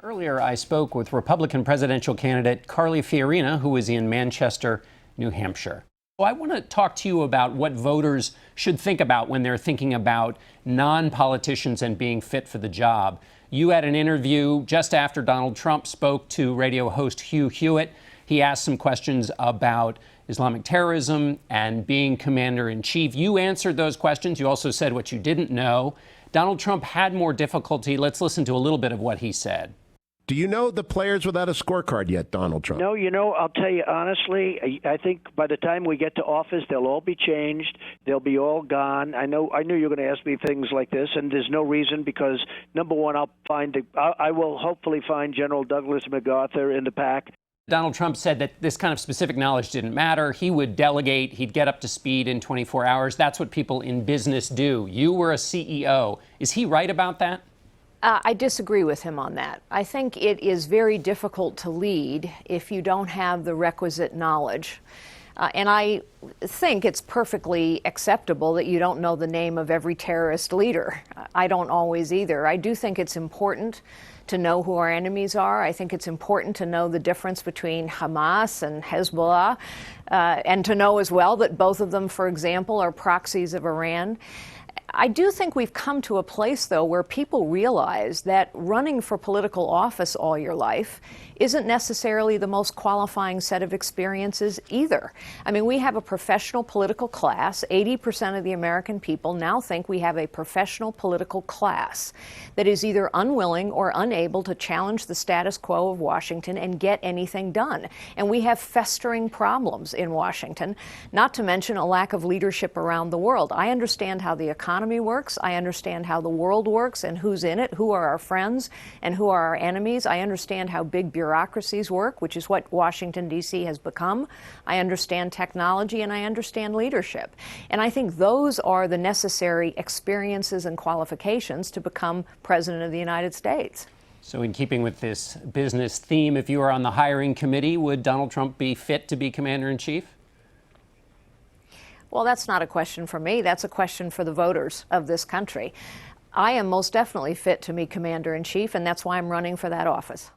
Earlier, I spoke with Republican presidential candidate Carly Fiorina, who is in Manchester, New Hampshire. So I want to talk to you about what voters should think about when they're thinking about non-politicians and being fit for the job. You had an interview just after Donald Trump spoke to radio host Hugh Hewitt. He asked some questions about Islamic terrorism and being commander-in-chief. You answered those questions. You also said what you didn't know. Donald Trump had more difficulty. Let's listen to a little bit of what he said. Do you know the players without a scorecard yet, Donald Trump? No, I'll tell you honestly, I think by the time we get to office, they'll all be changed. They'll be all gone. I knew you were going to ask me things like this, and there's no reason because, number one, I will hopefully find General Douglas MacArthur in the pack. Donald Trump said that this kind of specific knowledge didn't matter. He would delegate. He'd get up to speed in 24 hours. That's what people in business do. You were a CEO. Is he right about that? I disagree with him on that. I think it is very difficult to lead if you don't have the requisite knowledge. And I think it's perfectly acceptable that you don't know the name of every terrorist leader. I don't always either. I do think it's important to know who our enemies are. I think it's important to know the difference between Hamas and Hezbollah, and to know as well that both of them, for example, are proxies of Iran. I do think we've come to a place, though, where people realize that running for political office all your life isn't necessarily the most qualifying set of experiences either. I mean, we have a professional political class. 80% of the American people now think we have a professional political class that is either unwilling or unable to challenge the status quo of Washington and get anything done. And we have festering problems in Washington, not to mention a lack of leadership around the world. I understand how the economy works. I understand how the world works and who's in it, who are our friends and who are our enemies. I understand how big bureaucracies work, which is what Washington, D.C. has become. I understand technology and I understand leadership. And I think those are the necessary experiences and qualifications to become President of the United States. So in keeping with this business theme, if you were on the hiring committee, would Donald Trump be fit to be commander-in-chief? Well, that's not a question for me. That's a question for the voters of this country. I am most definitely fit to be commander-in-chief, and that's why I'm running for that office.